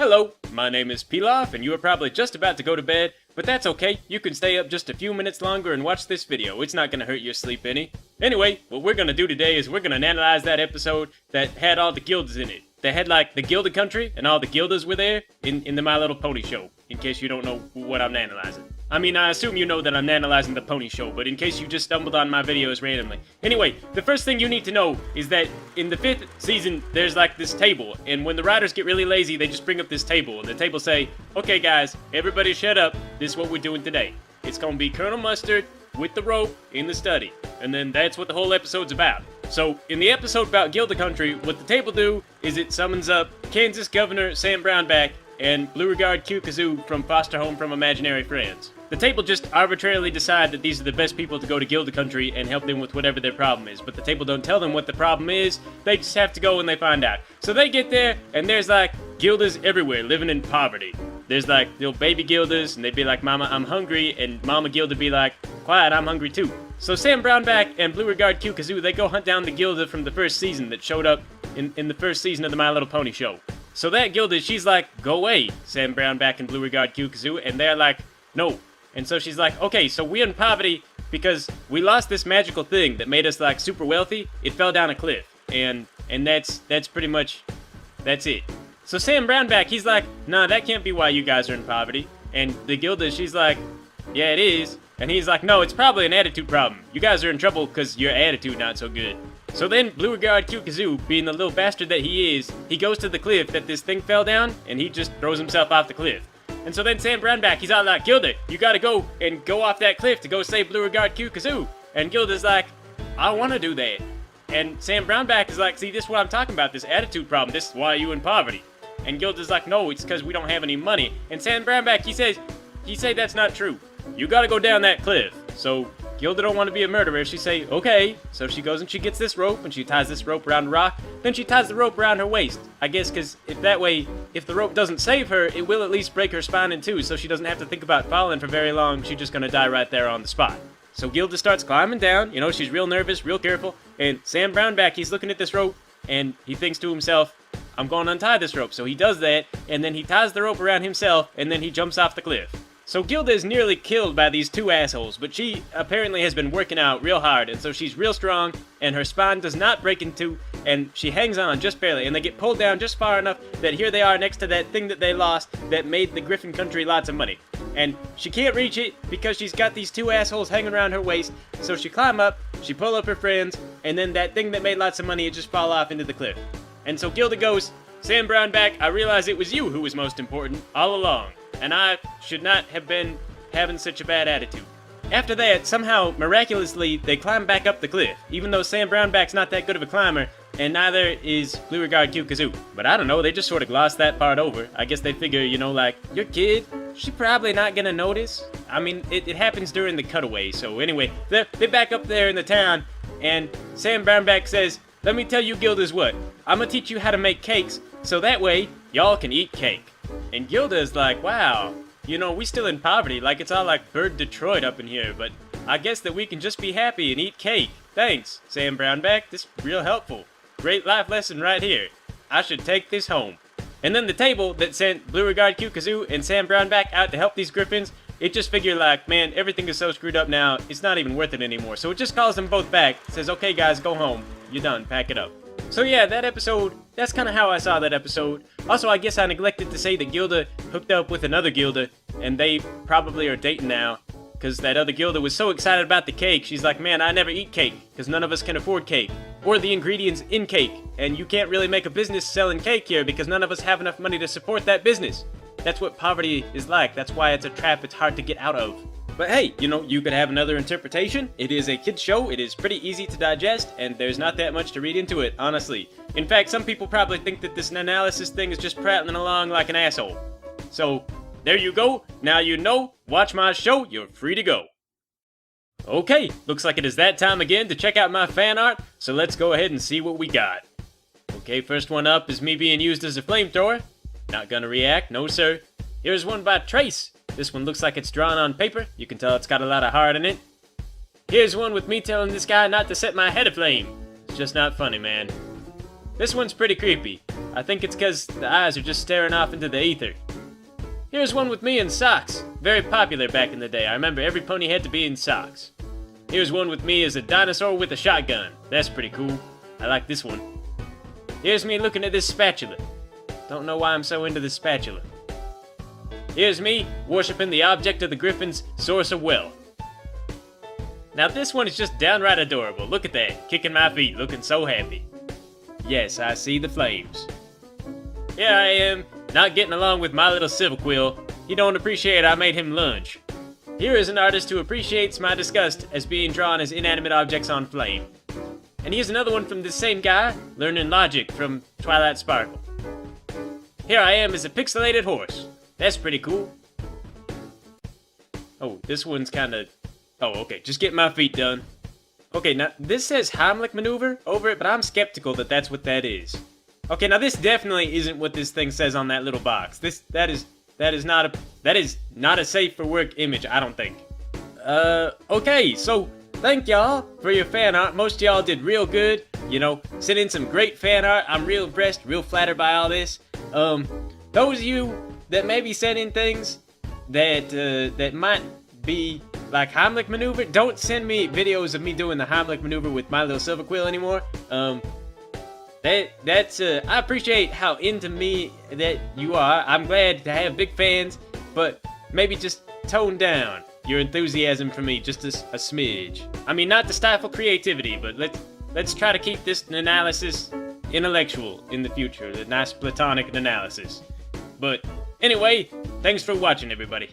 Hello, my name is Pilaf, and you are probably just about to go to bed, but that's okay, you can stay up just a few minutes longer and watch this video, it's not gonna hurt your sleep any. Anyway, what we're gonna do today is we're gonna analyze that episode that had all the Gildas in it. They had like the Gilded country, and all the Gildas were there in the My Little Pony show, in case you don't know what I'm analyzing. I mean, I assume you know that I'm analyzing the Pony Show, but in case you just stumbled on my videos randomly. Anyway, the first thing you need to know is that in the 5th season, there's like this table, and when the writers get really lazy, they just bring up this table, and the table say, okay guys, everybody shut up, this is what we're doing today. It's gonna be Colonel Mustard with the rope in the study, and then that's what the whole episode's about. So, in the episode about Gilda Country, what the table do is it summons up Kansas Governor Sam Braunbäck and Beauregard Q. Kazoo from Foster Home from Imaginary Friends. The table just arbitrarily decide that these are the best people to go to Gilda Country and help them with whatever their problem is, but the table don't tell them what the problem is, they just have to go when they find out. So they get there, and there's like Gildas everywhere living in poverty. There's like little baby Gildas, and they'd be like, Mama, I'm hungry, and Mama Gilda be like, quiet, I'm hungry too. So Sam Braunbäck and Beauregard Q. Kazoo, they go hunt down the Gilda from the first season that showed up in the first season of the My Little Pony show. So that Gilda, she's like, go away, Sam Braunbäck and Beauregard Q. Kazoo, and they're like, no. And so she's like, okay, so we're in poverty because we lost this magical thing that made us like super wealthy. It fell down a cliff, and that's pretty much, that's it. So Sam Braunbäck, he's like, nah, that can't be why you guys are in poverty. And the Gilda, she's like, yeah, it is. And he's like, no, it's probably an attitude problem. You guys are in trouble because your attitude not so good. So then Beauregard Q. Kazoo, being the little bastard that he is, he goes to the cliff that this thing fell down, and he just throws himself off the cliff. And so then Sam Braunbäck, he's all like, Gilda, you gotta go and go off that cliff to go save Beauregard Q. Kazoo. And Gilda's like, I wanna do that. And Sam Braunbäck is like, see, this is what I'm talking about, this attitude problem, this is why you in poverty. And Gilda's like, no, it's because we don't have any money. And Sam Braunbäck, he say that's not true. You gotta go down that cliff. So Gilda don't want to be a murderer. She say, okay. So she goes and she gets this rope, and she ties this rope around a rock. Then she ties the rope around her waist. I guess because if the rope doesn't save her, it will at least break her spine in two, so she doesn't have to think about falling for very long. She's just gonna die right there on the spot. So Gilda starts climbing down. You know, she's real nervous, real careful. And Sam Braunbäck, he's looking at this rope, and he thinks to himself, I'm going to untie this rope. So he does that, and then he ties the rope around himself, and then he jumps off the cliff. So Gilda is nearly killed by these two assholes, but she apparently has been working out real hard, and so she's real strong, and her spine does not break in two, and she hangs on just barely, and they get pulled down just far enough that here they are next to that thing that they lost that made the Griffin country lots of money. And she can't reach it because she's got these two assholes hanging around her waist, so she climb up, she pull up her friends, and then that thing that made lots of money, it just fall off into the cliff. And so Gilda goes, Sam Braunbäck, I realize it was you who was most important all along, and I should not have been having such a bad attitude. After that, somehow, miraculously, they climb back up the cliff, even though Sam Braunbäck's not that good of a climber, and neither is Beauregard Q. Kazoo. But I don't know, they just sort of glossed that part over. I guess they figure, you know, like, your kid, she probably not gonna notice. I mean, it happens during the cutaway, so anyway, they back up there in the town, and Sam Braunbäck says, let me tell you Gilda's what, I'm gonna teach you how to make cakes, so that way, y'all can eat cake. And Gilda's like, wow, you know, we still in poverty, like it's all like Bird Detroit up in here, but I guess that we can just be happy and eat cake. Thanks, Sam Braunbäck, this is real helpful. Great life lesson right here. I should take this home. And then the table that sent Beauregard Q. Kazoo and Sam Braunbäck out to help these Griffins, it just figured like, man, everything is so screwed up now, it's not even worth it anymore. So it just calls them both back, says, okay guys, go home. You're done, pack it up. So yeah, that episode, that's kind of how I saw that episode. Also, I guess I neglected to say that Gilda hooked up with another Gilda, and they probably are dating now, because that other Gilda was so excited about the cake, she's like, man, I never eat cake, because none of us can afford cake, or the ingredients in cake, and you can't really make a business selling cake here, because none of us have enough money to support that business. That's what poverty is like, that's why it's a trap it's hard to get out of. But hey, you know, you could have another interpretation. It is a kid's show, it is pretty easy to digest, and there's not that much to read into it, honestly. In fact, some people probably think that this Nanalyzes thing is just prattling along like an asshole. So, there you go, now you know, watch my show, you're free to go. Okay, looks like it is that time again to check out my fan art, so let's go ahead and see what we got. Okay, first one up is me being used as a flamethrower. Not gonna react, no sir. Here's one by Trace. This one looks like it's drawn on paper. You can tell it's got a lot of heart in it. Here's one with me telling this guy not to set my head aflame. It's just not funny, man. This one's pretty creepy. I think it's because the eyes are just staring off into the ether. Here's one with me in socks. Very popular back in the day. I remember every pony had to be in socks. Here's one with me as a dinosaur with a shotgun. That's pretty cool. I like this one. Here's me looking at this spatula. Don't know why I'm so into this spatula. Here's me worshipping the object of the griffin's source of wealth. Now this one is just downright adorable. Look at that, kicking my feet, looking so happy. Yes, I see the flames. Here I am, not getting along with my little Silverquill. He don't appreciate I made him lunch. Here is an artist who appreciates my disgust as being drawn as inanimate objects on flame. And here's another one from this same guy, learning logic from Twilight Sparkle. Here I am as a pixelated horse. That's pretty cool. Oh, this one's kinda... Oh, okay, just getting my feet done. Okay, now, this says Heimlich maneuver over it, but I'm skeptical that that's what that is. Okay, now this definitely isn't what this thing says on that little box. That is not a safe for work image, I don't think. Okay, so thank y'all for your fan art. Most of y'all did real good. You know, sent in some great fan art. I'm real impressed, real flattered by all this. Those of you that maybe sent in things that might be like Heimlich maneuver, don't send me videos of me doing the Heimlich maneuver with my little Silverquill anymore. I appreciate how into me that you are. I'm glad to have big fans, but maybe just tone down your enthusiasm for me just a smidge. I mean, not to stifle creativity, but let's try to keep this analysis intellectual in the future, the nice platonic analysis. But anyway, thanks for watching, everybody.